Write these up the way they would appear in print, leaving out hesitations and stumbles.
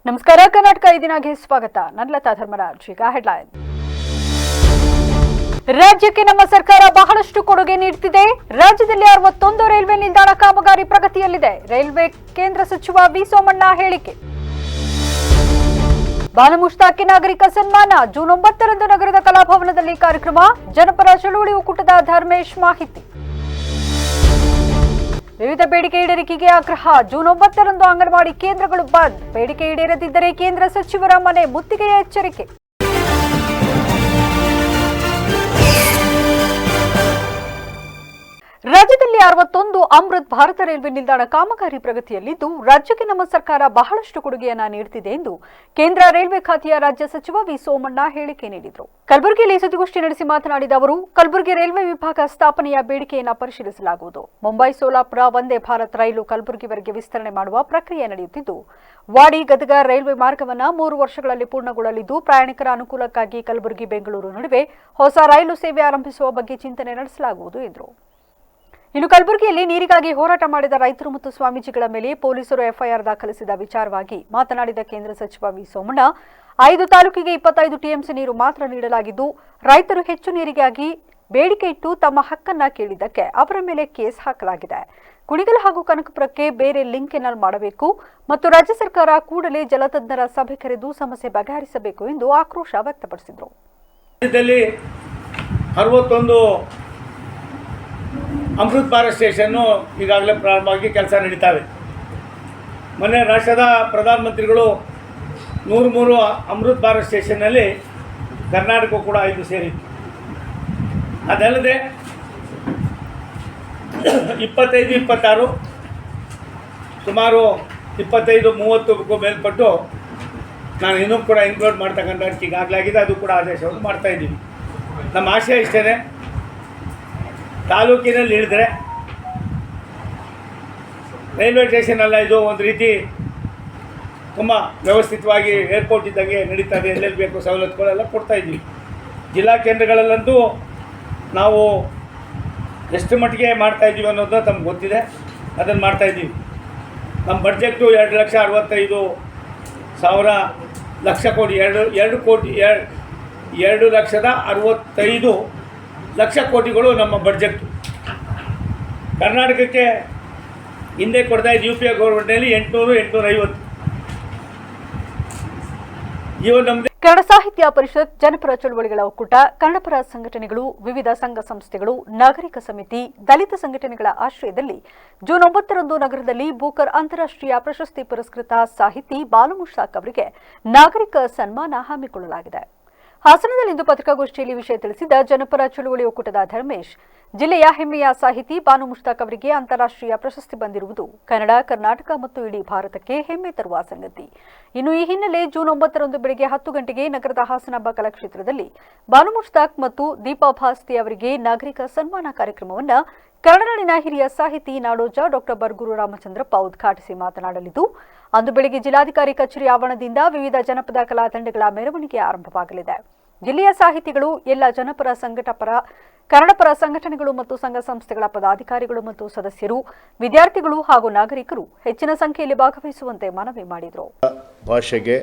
ನಮಸ್ಕಾರ. ಕರ್ನಾಟಕ ಇದೀನಾಗೆ ಸ್ವಾಗತ. ನಾನು ಲತಾ ಧರ್ಮರಾಜ್. ಈಗ ಹೆಡ್ಲೈನ್. ರಾಜ್ಯಕ್ಕೆ ನಮ್ಮ ಸರ್ಕಾರ ಬಹಳಷ್ಟು ಕೊಡುಗೆ ನೀಡುತ್ತಿದೆ. ರಾಜ್ಯದಲ್ಲಿ 61 ರೈಲ್ವೆ ನಿಲ್ದಾಣ ಕಾಮಗಾರಿ ಪ್ರಗತಿಯಲ್ಲಿದೆ. ರೈಲ್ವೆ ಕೇಂದ್ರ ಸಚಿವ ವಿ ಸೋಮಣ್ಣ ಹೇಳಿಕೆ. ಬಾನು ಮುಷ್ತಾಕ್ಗೆ ನಾಗರಿಕ ಸನ್ಮಾನ. ಜೂನ್ 9ರಂದು ನಗರದ ಕಲಾಭವನದಲ್ಲಿ ಕಾರ್ಯಕ್ರಮ. ಜನಪರ ಚಳುವಳಿ ಒಕ್ಕೂಟದ ಧರ್ಮೇಶ್ ಮಾಹಿತಿ. ವಿವಿಧ ಬೇಡಿಕೆ ಈಡೇರಿಕೆಗೆ ಆಗ್ರಹ. ಜೂನ್ 9ರಂದು ಅಂಗನವಾಡಿ ಕೇಂದ್ರಗಳು ಬಂದ್. ಬೇಡಿಕೆ ಈಡೇರದಿದ್ದರೆ ಕೇಂದ್ರ ಸಚಿವರ ಮನೆ ಮುತ್ತಿಗೆಯ ಎಚ್ಚರಿಕೆ. ರಾಜ್ಯದಲ್ಲಿ 61 ಅಮೃತ್ ಭಾರತ ರೈಲ್ವೆ ನಿಲ್ದಾಣ ಕಾಮಗಾರಿ ಪ್ರಗತಿಯಲ್ಲಿದ್ದು, ರಾಜ್ಯಕ್ಕೆ ನಮ್ಮ ಸರ್ಕಾರ ಬಹಳಷ್ಟು ಕೊಡುಗೆಯನ್ನ ನೀಡುತ್ತಿದೆ ಎಂದು ಕೇಂದ್ರ ರೈಲ್ವೆ ಖಾತೆಯ ರಾಜ್ಯ ಸಚಿವ ವಿ ಸೋಮಣ್ಣ ಹೇಳಿಕೆ ನೀಡಿದರು. ಕಲಬುರಗಿಯಲ್ಲಿ ಸುದ್ದಿಗೋಷ್ಠಿ ನಡೆಸಿ ಮಾತನಾಡಿದ ಅವರು, ಕಲಬುರಗಿ ರೈಲ್ವೆ ವಿಭಾಗ ಸ್ಥಾಪನೆಯ ಬೇಡಿಕೆಯನ್ನು ಪರಿಶೀಲಿಸಲಾಗುವುದು. ಮುಂಬೈ ಸೋಲಾಪುರ ವಂದೇ ಭಾರತ್ ರೈಲು ಕಲಬುರಗಿವರೆಗೆ ವಿಸ್ತರಣೆ ಮಾಡುವ ಪ್ರಕ್ರಿಯೆ ನಡೆಯುತ್ತಿದ್ದು, ವಾಡಿ ಗದಗ ರೈಲ್ವೆ ಮಾರ್ಗವನ್ನು 3 ವರ್ಷಗಳಲ್ಲಿ ಪೂರ್ಣಗೊಳ್ಳಲಿದ್ದು, ಪ್ರಯಾಣಿಕರ ಅನುಕೂಲಕ್ಕಾಗಿ ಕಲಬುರಗಿ ಬೆಂಗಳೂರು ನಡುವೆ ಹೊಸ ರೈಲು ಸೇವೆ ಆರಂಭಿಸುವ ಬಗ್ಗೆ ಚಿಂತನೆ ನಡೆಸಲಾಗುವುದು ಎಂದರು. ಇನ್ನು ಕಲಬುರಗಿಯಲ್ಲಿ ನೀರಿಗಾಗಿ ಹೋರಾಟ ಮಾಡಿದ ರೈತರು ಮತ್ತು ಸ್ವಾಮೀಜಿಗಳ ಮೇಲೆ ಪೊಲೀಸರು ಎಫ್ಐಆರ್ ದಾಖಲಿಸಿದ ವಿಚಾರವಾಗಿ ಮಾತನಾಡಿದ ಕೇಂದ್ರ ಸಚಿವ ವಿ ಸೋಮಣ್ಣ, 5 ತಾಲೂಕಿಗೆ 25 ಟಿಎಂಸಿ ನೀರು ಮಾತ್ರ ನೀಡಲಾಗಿದ್ದು, ರೈತರು ಹೆಚ್ಚು ನೀರಿಗಾಗಿ ಬೇಡಿಕೆ ಇಟ್ಟು ತಮ್ಮ ಹಕ್ಕನ್ನ ಕೇಳಿದ್ದಕ್ಕೆ ಅವರ ಮೇಲೆ ಕೇಸ್ ಹಾಕಲಾಗಿದೆ. ಕುಣಿಗಲ್ ಹಾಗೂ ಕನಕಪುರಕ್ಕೆ ಬೇರೆ ಲಿಂಕ್ ಕೆನಾಲ್ ಮಾಡಬೇಕು ಮತ್ತು ರಾಜ್ಯ ಸರ್ಕಾರ ಕೂಡಲೇ ಜಲತಜ್ಞರ ಸಭೆ ಕರೆದು ಸಮಸ್ಯೆ ಬಗೆಹರಿಸಬೇಕು ಎಂದು ಆಕ್ರೋಶ ವ್ಯಕ್ತಪಡಿಸಿದರು. 61 ಅಮೃತ್ ಭಾರತ್ ಸ್ಟೇಷನ್ನು ಈಗಾಗಲೇ ಪ್ರಾರಂಭವಾಗಿ ಕೆಲಸ ನಡೀತಾವೆ. ಮೊನ್ನೆ ರಾಷ್ಟ್ರದ ಪ್ರಧಾನಮಂತ್ರಿಗಳು 103 ಅಮೃತ್ ಭಾರತ್ ಸ್ಟೇಷನ್ನಲ್ಲಿ ಕರ್ನಾಟಕ ಕೂಡ 5 ಸೇರಿತ್ತು. ಅದಲ್ಲದೆ 25, 26 ಸುಮಾರು 25-30ಕ್ಕೂ ಮೇಲ್ಪಟ್ಟು ನಾನು ಇನ್ನೂ ಕೂಡ ಇನ್ಕ್ಲೂಡ್ ಮಾಡ್ತಕ್ಕಂಥ ಈಗಾಗಲೇ ಆಗಿದೆ. ಅದು ಕೂಡ ಆದೇಶವನ್ನು ಮಾಡ್ತಾಯಿದ್ದೀವಿ. ನಮ್ಮ ಆಶಯ ಇಷ್ಟೇ, ತಾಲೂಕಿನಲ್ಲಿ ಇಳಿದ್ರೆ ರೈಲ್ವೆ ಸ್ಟೇಷನ್ ಅಲ್ಲ, ಇದು ಒಂದು ರೀತಿ ತುಂಬ ವ್ಯವಸ್ಥಿತವಾಗಿ ಏರ್ಪೋರ್ಟ್ ಇದ್ದಂಗೆ ನಡೀತದೆ. ಎಲ್ಲೆಲ್ಲಿ ಬೇಕು ಸವಲತ್ತುಗಳೆಲ್ಲ ಕೊಡ್ತಾಯಿದ್ದೀವಿ. ಜಿಲ್ಲಾ ಕೇಂದ್ರಗಳಲ್ಲಂತೂ ನಾವು ಎಷ್ಟು ಮಟ್ಟಿಗೆ ಮಾಡ್ತಾಯಿದ್ದೀವಿ ಅನ್ನೋದು ತಮ್ಗೆ ಗೊತ್ತಿದೆ. ಅದನ್ನು ಮಾಡ್ತಾಯಿದ್ದೀವಿ. ನಮ್ಮ ಬಡ್ಜೆಕ್ಟು 2,65,000 ಕೋಟಿ, 2,65,00,000 ಕೋಟಿಗಳು ನಮ್ಮ ಬಡ್ಜೆಕ್ಟು. ಕರ್ನಾಟಕಕ್ಕೆ ಹಿಂದೆ ಕೊಡ್ತಾ ಇದ್ದು UPA ಗೌರ್ಮೆಂಟ್ನಲ್ಲಿ 800-850. ಕನ್ನಡ ಸಾಹಿತ್ಯ ಪರಿಷತ್, ಜನಪರ ಚಳವಳಿಗಳ ಒಕ್ಕೂಟ, ಕನ್ನಡಪರ ಸಂಘಟನೆಗಳು, ವಿವಿಧ ಸಂಘ ಸಂಸ್ಥೆಗಳು, ನಾಗರಿಕ ಸಮಿತಿ, ದಲಿತ ಸಂಘಟನೆಗಳ ಆಶ್ರಯದಲ್ಲಿ ಜೂನ್ 9ರಂದು ನಗರದಲ್ಲಿ ಬೂಕರ್ ಅಂತಾರಾಷ್ಟ್ರೀಯ ಪ್ರಶಸ್ತಿ ಪುರಸ್ಕೃತ ಸಾಹಿತಿ ಬಾನು ಮುಷ್ತಾಕ್ ಅವರಿಗೆ ನಾಗರಿಕ ಸನ್ಮಾನ ಹಮ್ಮಿಕೊಳ್ಳಲಾಗಿದೆ. ಹಾಸನದಲ್ಲಿಂದು ಪತ್ರಿಕಾಗೋಷ್ಠಿಯಲ್ಲಿ ವಿಷಯ ತಿಳಿಸಿದ ಜನಪರ ಚಳುವಳಿ ಒಕ್ಕೂಟದ ಧರ್ಮೇಶ್, ಜಿಲ್ಲೆಯ ಹೆಮ್ಮೆಯ ಸಾಹಿತಿ ಬಾನು ಮುಷ್ತಾಕ್ ಅವರಿಗೆ ಅಂತಾರಾಷ್ಟ್ರೀಯ ಪ್ರಶಸ್ತಿ ಬಂದಿರುವುದು ಕನ್ನಡ, ಕರ್ನಾಟಕ ಮತ್ತು ಇಡೀ ಭಾರತಕ್ಕೆ ಹೆಮ್ಮೆ ತರುವ ಸಂಗತಿ. ಇನ್ನು ಈ ಹಿನ್ನೆಲೆ ಜೂನ್ 9ರಂದು ಬೆಳಗ್ಗೆ 10 ಗಂಟೆಗೆ ನಗರದ ಹಾಸನಾಂಬ ಕಲಾಕ್ಷೇತ್ರದಲ್ಲಿ ಬಾನು ಮುಷ್ತಾಕ್ ಮತ್ತು ದೀಪಾ ಭಾಸ್ತಿ ಅವರಿಗೆ ನಾಗರಿಕ ಸನ್ಮಾನ ಕಾರ್ಯಕ್ರಮವನ್ನು ಕನ್ನಡನಾಡಿನ ಹಿರಿಯ ಸಾಹಿತಿ ನಾಡೋಜ ಡಾ ಬರ್ಗೂರು ರಾಮಚಂದ್ರಪ್ಪ ಉದ್ಘಾಟಿಸಿ ಮಾತನಾಡಲಿದ್ದು, ಅಂದು ಬೆಳಗ್ಗೆ ಜಿಲ್ಲಾಧಿಕಾರಿ ಕಚೇರಿ ಆವರಣದಿಂದ ವಿವಿಧ ಜನಪದ ಕಲಾ ತಂಡಗಳ ಮೆರವಣಿಗೆ ಆರಂಭವಾಗಲಿದೆ. ಜಿಲ್ಲೆಯ ಸಾಹಿತಿಗಳು, ಎಲ್ಲ ಜನಪರ ಕನ್ನಡಪರ ಸಂಘಟನೆಗಳು ಮತ್ತು ಸಂಘ ಸಂಸ್ಥೆಗಳ ಪದಾಧಿಕಾರಿಗಳು ಮತ್ತು ಸದಸ್ಯರು, ವಿದ್ಯಾರ್ಥಿಗಳು ಹಾಗೂ ನಾಗರಿಕರು ಹೆಚ್ಚಿನ ಸಂಖ್ಯೆಯಲ್ಲಿ ಭಾಗವಹಿಸುವಂತೆ ಮನವಿ ಮಾಡಿದರು. ಭಾಷೆಗೆ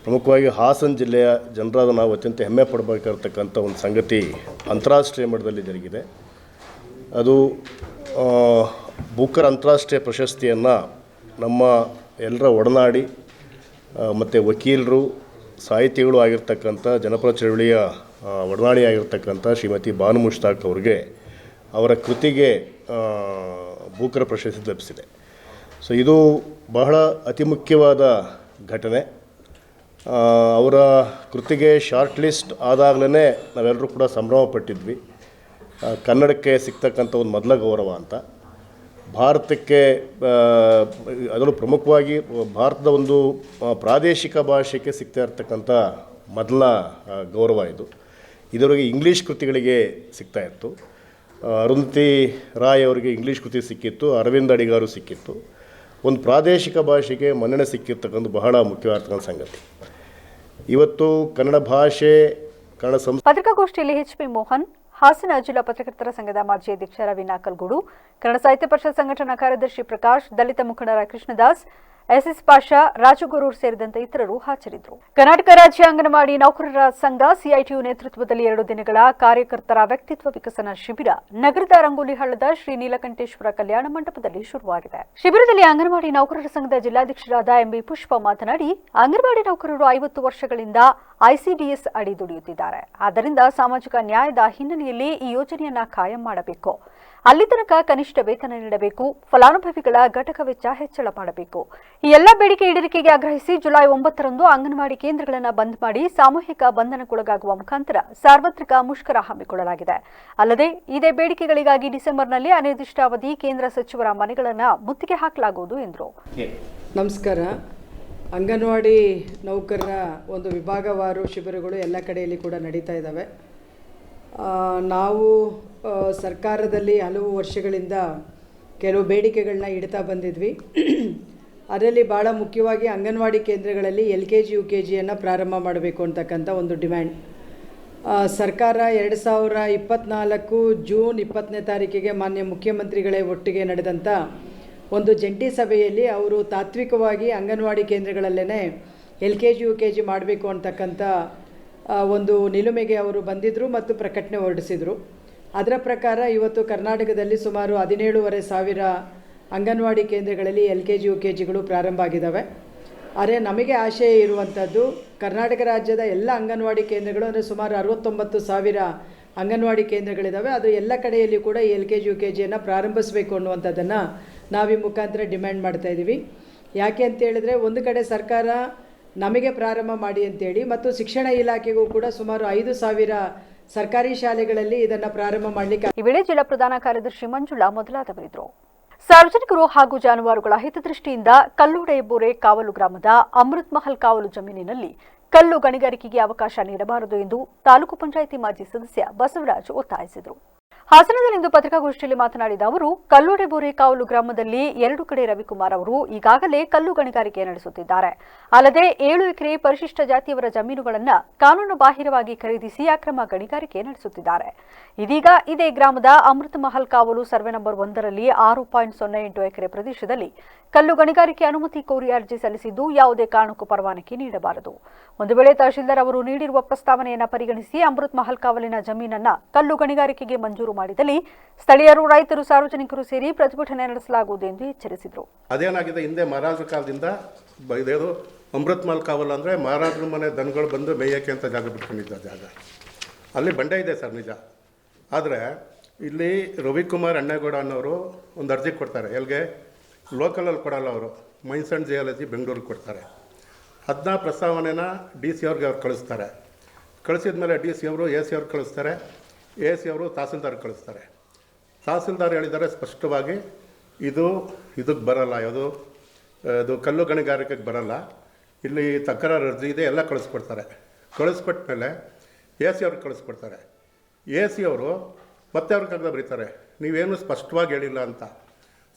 ಪ್ರಮುಖವಾಗಿ ಹಾಸನ ಜಿಲ್ಲೆಯ ಜನರಾದ ನಾವು ಅತ್ಯಂತ ಹೆಮ್ಮೆ ಪಡಬೇಕಾಗಿರ್ತಕ್ಕಂಥ ಒಂದು ಸಂಗತಿ ಅಂತಾರಾಷ್ಟ್ರೀಯ ಮಟ್ಟದಲ್ಲಿ ಜರುಗಿದೆ. ಅದು ಬೂಕರ್ ಅಂತಾರಾಷ್ಟ್ರೀಯ ಪ್ರಶಸ್ತಿಯನ್ನು ನಮ್ಮ ಎಲ್ಲರ ಒಡನಾಡಿ ಮತ್ತು ವಕೀಲರು, ಸಾಹಿತಿಗಳು ಆಗಿರ್ತಕ್ಕಂಥ ಜನಪರ ಚಳವಳಿಯ ಒಡನಾಡಿಯಾಗಿರ್ತಕ್ಕಂಥ ಶ್ರೀಮತಿ ಬಾನು ಮುಷ್ತಾಕ್ ಅವರಿಗೆ ಅವರ ಕೃತಿಗೆ ಬೂಕರ್ ಪ್ರಶಸ್ತಿ ಲಭಿಸಿದೆ. ಸೊ ಇದು ಬಹಳ ಅತಿ ಮುಖ್ಯವಾದ ಘಟನೆ. ಅವರ ಕೃತಿಗೆ ಶಾರ್ಟ್ ಲಿಸ್ಟ್ ಆದಾಗಲೇ ನಾವೆಲ್ಲರೂ ಕೂಡ ಸಂಭ್ರಮ ಪಟ್ಟಿದ್ವಿ. ಕನ್ನಡಕ್ಕೆ ಸಿಗ್ತಕ್ಕಂಥ ಒಂದು ಮೊದಲ ಗೌರವ ಅಂತ. ಭಾರತಕ್ಕೆ ಅದರಲ್ಲೂ ಪ್ರಮುಖವಾಗಿ ಭಾರತದ ಒಂದು ಪ್ರಾದೇಶಿಕ ಭಾಷೆಗೆ ಸಿಗ್ತಾ ಇರ್ತಕ್ಕಂಥ ಮೊದಲ ಗೌರವ ಇದು. ಇದರೊಳಗೆ ಇಂಗ್ಲೀಷ್ ಕೃತಿಗಳಿಗೆ ಸಿಗ್ತಾಯಿತ್ತು. ಅರುಂಧತಿ ರಾಯ್ ಅವರಿಗೆ ಇಂಗ್ಲೀಷ್ ಕೃತಿ ಸಿಕ್ಕಿತ್ತು, ಅರವಿಂದ್ ಅಡಿಗಾರು ಸಿಕ್ಕಿತ್ತು. ಒಂದು ಪ್ರಾದೇಶಿಕ ಭಾಷೆಗೆ ಮನ್ನಣೆ ಸಿಕ್ಕಿರ್ತಕ್ಕಂಥ ಬಹಳ ಮುಖ್ಯವಾಗಿರ್ತಕ್ಕಂಥ ಸಂಗತಿ. ಇವತ್ತು ಕನ್ನಡ ಭಾಷೆ, ಕನ್ನಡ ಪತ್ರಿಕಾಗೋಷ್ಠಿಯಲ್ಲಿ HP ಮೋಹನ್, ಹಾಸನ ಜಿಲ್ಲಾ ಪತ್ರಕರ್ತರ ಸಂಘದ ಮಾಜಿ ಅಧ್ಯಕ್ಷ ರವಿ ನಾಕಲ್ಗೂಡು, ಕನ್ನಡ ಸಾಹಿತ್ಯ ಪರಿಷತ್ ಸಂಘಟನಾ ಕಾರ್ಯದರ್ಶಿ ಪ್ರಕಾಶ್, ದಲಿತ ಮುಖಂಡರ ಕೃಷ್ಣದಾಸ್, ಎಸ್ಎಸ್ ಪಾಷಾ, ರಾಜುಗರೂರ್ ಸೇರಿದಂತೆ ಇತರರು ಹಾಜರಿದ್ದರು. ಕರ್ನಾಟಕ ರಾಜ್ಯ ಅಂಗನವಾಡಿ ನೌಕರರ ಸಂಘ ಸಿಐಟಿಯು ನೇತೃತ್ವದಲ್ಲಿ 2 ದಿನಗಳ ಕಾರ್ಯಕರ್ತರ ವ್ಯಕ್ತಿತ್ವ ವಿಕಸನ ಶಿಬಿರ ನಗರದ ರಂಗೋಲಿ ಹಳ್ಳದ ಶ್ರೀ ನೀಲಕಂಠೇಶ್ವರ ಕಲ್ಯಾಣ ಮಂಟಪದಲ್ಲಿ ಶುರುವಾಗಿದೆ. ಶಿಬಿರದಲ್ಲಿ ಅಂಗನವಾಡಿ ನೌಕರರ ಸಂಘದ ಜಿಲ್ಲಾಧ್ಯಕ್ಷರಾದ ಎಂಬಿ ಪುಷ್ಪ ಮಾತನಾಡಿ, ಅಂಗನವಾಡಿ ನೌಕರರು 50 ವರ್ಷಗಳಿಂದ ಐಸಿಡಿಎಸ್ ಅಡಿ ದುಡಿಯುತ್ತಿದ್ದಾರೆ. ಆದ್ದರಿಂದ ಸಾಮಾಜಿಕ ನ್ಯಾಯದ ಹಿನ್ನೆಲೆಯಲ್ಲಿ ಈ ಯೋಜನೆಯನ್ನ ಕಾಯಂ ಮಾಡಬೇಕು. ಅಲ್ಲಿ ತನಕ ಕನಿಷ್ಠ ವೇತನ ನೀಡಬೇಕು. ಫಲಾನುಭವಿಗಳ ಘಟಕ ವೆಚ್ಚ ಹೆಚ್ಚಳ ಮಾಡಬೇಕು. ಈ ಎಲ್ಲ ಬೇಡಿಕೆ ಈಡೇರಿಕೆಗೆ ಆಗ್ರಹಿಸಿ ಜುಲೈ 9ರಂದು ಅಂಗನವಾಡಿ ಕೇಂದ್ರಗಳನ್ನು ಬಂದ್ ಮಾಡಿ ಸಾಮೂಹಿಕ ಬಂಧನಕ್ಕೊಳಗಾಗುವ ಮುಖಾಂತರ ಸಾರ್ವತ್ರಿಕ ಮುಷ್ಕರ ಹಮ್ಮಿಕೊಳ್ಳಲಾಗಿದೆ. ಅಲ್ಲದೆ ಇದೇ ಬೇಡಿಕೆಗಳಿಗಾಗಿ ಡಿಸೆಂಬರ್ನಲ್ಲಿ ಅನಿರ್ದಿಷ್ಟಾವಧಿ ಕೇಂದ್ರ ಸಚಿವರ ಮನೆಗಳನ್ನು ಮುತ್ತಿಗೆ ಹಾಕಲಾಗುವುದು ಎಂದರು. ನಮಸ್ಕಾರ. ಅಂಗನವಾಡಿ ನೌಕರರ ಒಂದು ವಿಭಾಗವಾರು ಶಿಬಿರಗಳು ಎಲ್ಲ ಕಡೆಯಲ್ಲಿ ಕೂಡ ನಡೀತಾ ಇದ್ದಾವೆ. ನಾವು ಸರ್ಕಾರದಲ್ಲಿ ಹಲವು ವರ್ಷಗಳಿಂದ ಕೆಲವು ಬೇಡಿಕೆಗಳನ್ನ ಇಡ್ತಾ ಬಂದಿದ್ವಿ. ಅದರಲ್ಲಿ ಭಾಳ ಮುಖ್ಯವಾಗಿ ಅಂಗನವಾಡಿ ಕೇಂದ್ರಗಳಲ್ಲಿ LKG UKGಯನ್ನು ಪ್ರಾರಂಭ ಮಾಡಬೇಕು ಅಂತಕ್ಕಂಥ ಒಂದು ಡಿಮ್ಯಾಂಡ್. ಸರ್ಕಾರ 2024 ಜೂನ್ 20ನೇ ತಾರೀಕಿಗೆ ಮಾನ್ಯ ಮುಖ್ಯಮಂತ್ರಿಗಳೇ ಒಟ್ಟಿಗೆ ನಡೆದಂಥ ಒಂದು ಜಂಟಿ ಸಭೆಯಲ್ಲಿ ಅವರು ತಾತ್ವಿಕವಾಗಿ ಅಂಗನವಾಡಿ ಕೇಂದ್ರಗಳಲ್ಲೇ LKG UKG ಮಾಡಬೇಕು ಅಂತಕ್ಕಂಥ ಒಂದು ನಿಲುಮೆಗೆ ಅವರು ಬಂದಿದ್ದರು ಮತ್ತು ಪ್ರಕಟಣೆ ಹೊರಡಿಸಿದರು. ಅದರ ಪ್ರಕಾರ ಇವತ್ತು ಕರ್ನಾಟಕದಲ್ಲಿ ಸುಮಾರು 17,500 ಅಂಗನವಾಡಿ ಕೇಂದ್ರಗಳಲ್ಲಿ LKG UKGಗಳು ಪ್ರಾರಂಭ ಆಗಿದ್ದಾವೆ. ಆದರೆ ನಮಗೆ ಆಶಯ ಇರುವಂಥದ್ದು ಕರ್ನಾಟಕ ರಾಜ್ಯದ ಎಲ್ಲ ಅಂಗನವಾಡಿ ಕೇಂದ್ರಗಳು ಅಂದರೆ ಸುಮಾರು 69,000 ಅಂಗನವಾಡಿ ಕೇಂದ್ರಗಳಿದ್ದಾವೆ. ಅದು ಎಲ್ಲ ಕಡೆಯಲ್ಲಿ ಕೂಡ ಈ LKG UKGಯನ್ನು ಪ್ರಾರಂಭಿಸಬೇಕು ಅನ್ನುವಂಥದ್ದನ್ನು ನಾವು ಈ ಮುಖಾಂತರ ಡಿಮ್ಯಾಂಡ್ ಮಾಡ್ತಾಯಿದ್ದೀವಿ. ಯಾಕೆ ಅಂತೇಳಿದರೆ, ಒಂದು ಕಡೆ ಸರ್ಕಾರ ನಮಗೆ ಪ್ರಾರಂಭ ಮಾಡಿ ಅಂತೇಳಿ ಮತ್ತು ಶಿಕ್ಷಣ ಇಲಾಖೆಗೂ ಕೂಡ ಸುಮಾರು 5,000 ಸರ್ಕಾರಿ ಶಾಲೆಗಳಲ್ಲಿ ಇದನ್ನು ಪ್ರಾರಂಭ ಮಾಡಲಿಕ್ಕೆ. ಈ ವೇಳೆ ಜಿಲ್ಲಾ ಪ್ರಧಾನ ಕಾರ್ಯದರ್ಶಿ ಮಂಜುಳಾ ಮೊದಲಾದವರಿದ್ದರು. ಸಾರ್ವಜನಿಕರು ಹಾಗೂ ಜಾನುವಾರುಗಳ ಹಿತದೃಷ್ಟಿಯಿಂದ ಕಲ್ಲುಡೆಯಬೋರೆ ಕಾವಲು ಗ್ರಾಮದ ಅಮೃತ್ ಮಹಲ್ ಕಾವಲು ಜಮೀನಿನಲ್ಲಿ ಕಲ್ಲು ಗಣಿಗಾರಿಕೆಗೆ ಅವಕಾಶ ನೀಡಬಾರದು ಎಂದು ತಾಲೂಕು ಪಂಚಾಯಿತಿ ಮಾಜಿ ಸದಸ್ಯ ಬಸವರಾಜ್ ಒತ್ತಾಯಿಸಿದರು. ಹಾಸನದಲ್ಲಿಂದು ಪತ್ರಿಕಾಗೋಷ್ಠಿಯಲ್ಲಿ ಮಾತನಾಡಿದ ಅವರು, ಕಲ್ಲುಡೆಬೋರೆ ಕಾವಲು ಗ್ರಾಮದಲ್ಲಿ 2 ಕಡೆ ರವಿಕುಮಾರ್ ಅವರು ಈಗಾಗಲೇ ಕಲ್ಲು ಗಣಿಗಾರಿಕೆ ನಡೆಸುತ್ತಿದ್ದಾರೆ. ಅಲ್ಲದೆ 7 ಎಕರೆ ಪರಿಶಿಷ್ಟ ಜಾತಿಯವರ ಜಮೀನುಗಳನ್ನು ಕಾನೂನು ಬಾಹಿರವಾಗಿ ಖರೀದಿಸಿ ಅಕ್ರಮ ಗಣಿಗಾರಿಕೆ ನಡೆಸುತ್ತಿದ್ದಾರೆ. ಇದೀಗ ಇದೇ ಗ್ರಾಮದ ಅಮೃತ ಮಹಲ್ ಕಾವಲು ಸರ್ವೆ ನಂಬರ್ 1ರಲ್ಲಿ 6.08 ಎಕರೆ ಪ್ರದೇಶದಲ್ಲಿ ಕಲ್ಲು ಗಣಿಗಾರಿಕೆ ಅನುಮತಿ ಕೋರಿ ಅರ್ಜಿ ಸಲ್ಲಿಸಿದ್ದು ಯಾವುದೇ ಕಾರಣಕ್ಕೂ ಪರವಾನಗಿ ನೀಡಬಾರದು. ಒಂದು ವೇಳೆ ತಹಶೀಲ್ದಾರ್ ಅವರು ನೀಡಿರುವ ಪ್ರಸ್ತಾವನೆಯನ್ನು ಪರಿಗಣಿಸಿ ಅಮೃತ್ ಮಹಲ್ ಕಾವಲಿನ ಜಮೀನನ್ನ ಕಲ್ಲು ಗಣಿಗಾರಿಕೆಗೆ ಮಂಜೂರು ಮಾಡಿದಲ್ಲಿ ಸ್ಥಳೀಯರು, ರೈತರು, ಸಾರ್ವಜನಿಕರು ಸೇರಿ ಪ್ರತಿಭಟನೆ ನಡೆಸಲಾಗುವುದು ಎಂದು ಎಚ್ಚರಿಸಿದರು. ಅದೇನಾಗಿದೆ, ಹಿಂದೆ ಮಹಾರಾಜರ ಕಾಲದಿಂದ ಇದೇನು ಅಮೃತ್ ಮಹಲ್ ಕಾವಲ್ ಅಂದರೆ ಮಹಾರಾಜರ ಮನೆ ದನಗಳು ಬಂದು ಮೇಯಕ್ಕೆ ಅಂತ ಜಾಗ ಬಿಟ್ಕೊಂಡಿದ್ದ ಜಾಗ. ಅಲ್ಲಿ ಬಂಡೆ ಇದೆ ಸರ್, ನಿಜ. ಆದರೆ ಇಲ್ಲಿ ರವಿಕುಮಾರ್ ಅಣ್ಣೇಗೌಡ ಅನ್ನೋರು ಒಂದು ಅರ್ಜಿ ಕೊಡ್ತಾರೆ. ಎಲ್ಲಿಗೆ? ಲೋಕಲಲ್ಲಿ ಕೊಡಲ್ಲ, ಅವರು ಮೈನ್ಸ್ ಆ್ಯಂಡ್ ಜಿಯಾಲಜಿ ಬೆಂಗಳೂರಿಗೆ ಕೊಡ್ತಾರೆ. ಅದನ್ನ ಪ್ರಸ್ತಾವನೆನ DC ಅವ್ರಿಗೆ ಅವ್ರು ಕಳಿಸ್ತಾರೆ. ಕಳಿಸಿದ ಮೇಲೆ DC ಅವರು AC ಅವ್ರು ಕಳಿಸ್ತಾರೆ. AC ಅವರು ತಹಸೀಲ್ದಾರ್ ಕಳಿಸ್ತಾರೆ. ತಹಸೀಲ್ದಾರ್ ಹೇಳಿದ್ದಾರೆ ಸ್ಪಷ್ಟವಾಗಿ, ಇದಕ್ಕೆ ಬರಲ್ಲ, ಇದು ಕಲ್ಲು ಗಣಿಗಾರಿಕೆಗೆ ಬರಲ್ಲ, ಇಲ್ಲಿ ತಕರಾರು ಅರ್ಜಿ ಇದೆ, ಎಲ್ಲ ಕಳಿಸ್ಕೊಡ್ತಾರೆ. ಕಳಿಸ್ಕೊಟ್ಟ ಮೇಲೆ AC ಅವ್ರಿಗೆ ಕಳಿಸ್ಕೊಡ್ತಾರೆ. AC ಅವರು ಮತ್ತೆ ಅವ್ರ ಕಾಗದ ಬರೀತಾರೆ, ನೀವೇನು ಸ್ಪಷ್ಟವಾಗಿ ಹೇಳಿಲ್ಲ ಅಂತ.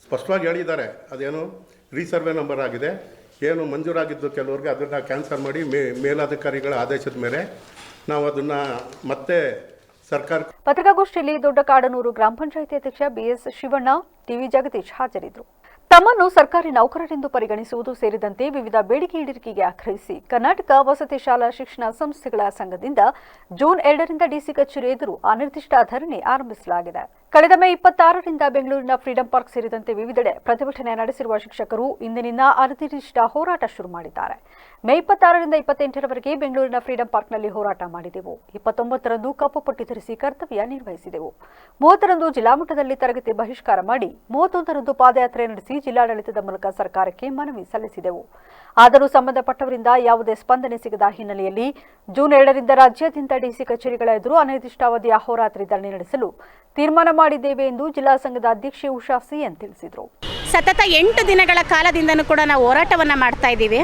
ಸ್ಪಷ್ಟವಾಗಿ ಹೇಳಿದ್ದಾರೆ, ಅದೇನು ರೀಸರ್ವೆ ನಂಬರ್ ಆಗಿದೆ, ಏನು ಮಂಜೂರಾಗಿದ್ದು ಕೆಲವ್ರಿಗೆ ಅದನ್ನು ಕ್ಯಾನ್ಸಲ್ ಮಾಡಿ ಮೇಲಾಧಿಕಾರಿಗಳ ಆದೇಶದ ಮೇಲೆ ನಾವು ಅದನ್ನು ಮತ್ತೆ ಸರ್ಕಾರ. ಪತ್ರಿಕಾಗೋಷ್ಠಿಯಲ್ಲಿ ದೊಡ್ಡ ಕಾಡನೂರು ಗ್ರಾಮ ಪಂಚಾಯಿತಿ ಅಧ್ಯಕ್ಷ BS ಶಿವಣ್ಣ, ಟಿವಿ ಜಗದೀಶ್ ಹಾಜರಿದ್ದರು. ತಮ್ಮನ್ನು ಸರ್ಕಾರಿ ನೌಕರರೆಂದು ಪರಿಗಣಿಸುವುದು ಸೇರಿದಂತೆ ವಿವಿಧ ಬೇಡಿಕೆ ಈಡೇರಿಕೆಗೆ ಆಗ್ರಹಿಸಿ ಕರ್ನಾಟಕ ವಸತಿ ಶಾಲಾ ಶಿಕ್ಷಣ ಸಂಸ್ಥೆಗಳ ಸಂಘದಿಂದ ಜೂನ್ 2ರಿಂದ DC ಕಚೇರಿ ಎದುರು ಅನಿರ್ದಿಷ್ಟ ಧರಣಿ ಆರಂಭಿಸಲಾಗಿದೆ. ಕಳೆದ ಮೇ 26ರಿಂದ ಬೆಂಗಳೂರಿನ ಫ್ರೀಡಂ ಪಾರ್ಕ್ ಸೇರಿದಂತೆ ವಿವಿಧೆಡೆ ಪ್ರತಿಭಟನೆ ನಡೆಸಿರುವ ಶಿಕ್ಷಕರು ಇಂದಿನಿಂದ ಅನಿರ್ದಿಷ್ಟ ಹೋರಾಟ ಶುರು ಮಾಡಿದ್ದಾರೆ. ಮೇ 26ರಿಂದ 28ರವರೆಗೆ ಬೆಂಗಳೂರಿನ ಫ್ರೀಡಂ ಪಾರ್ಕ್ನಲ್ಲಿ ಹೋರಾಟ ಮಾಡಿದೆವು. 29ರಂದು ಕಪ್ಪು ಪಟ್ಟಿ ಧರಿಸಿ ಕರ್ತವ್ಯ ನಿರ್ವಹಿಸಿದೆವು. 30ರಂದು ಜಿಲ್ಲಾ ಮಟ್ಟದಲ್ಲಿ ತರಗತಿ ಬಹಿಷ್ಕಾರ ಮಾಡಿ 31ರಂದು ಪಾದಯಾತ್ರೆ ನಡೆಸಿ ಜಿಲ್ಲಾಡಳಿತದ ಮೂಲಕ ಸರ್ಕಾರಕ್ಕೆ ಮನವಿ ಸಲ್ಲಿಸಿದೆವು. ಆದರೂ ಸಂಬಂಧಪಟ್ಟವರಿಂದ ಯಾವುದೇ ಸ್ಪಂದನೆ ಸಿಗದ ಹಿನ್ನೆಲೆಯಲ್ಲಿ ಜೂನ್ 2ರಿಂದ ರಾಜ್ಯಾದ್ಯಂತ DC ಕಚೇರಿಗಳ ಎದುರು ಅನಿರ್ದಿಷ್ಟಾವಧಿಯ ಹೋರಾಟ ಧರಣಿ ನಡೆಸಲು ತೀರ್ಮಾನ ಮಾಡಿದ್ದೇವೆ ಎಂದು ಜಿಲ್ಲಾ ಸಂಘದ ಅಧ್ಯಕ್ಷೆ ಉಷಾ CN ತಿಳಿಸಿದರು. ಸತತ 8 ದಿನಗಳ ಕಾಲದಿಂದನೂ ಕೂಡ ನಾವು ಹೋರಾಟವನ್ನು ಮಾಡ್ತಾ ಇದ್ದೀವಿ.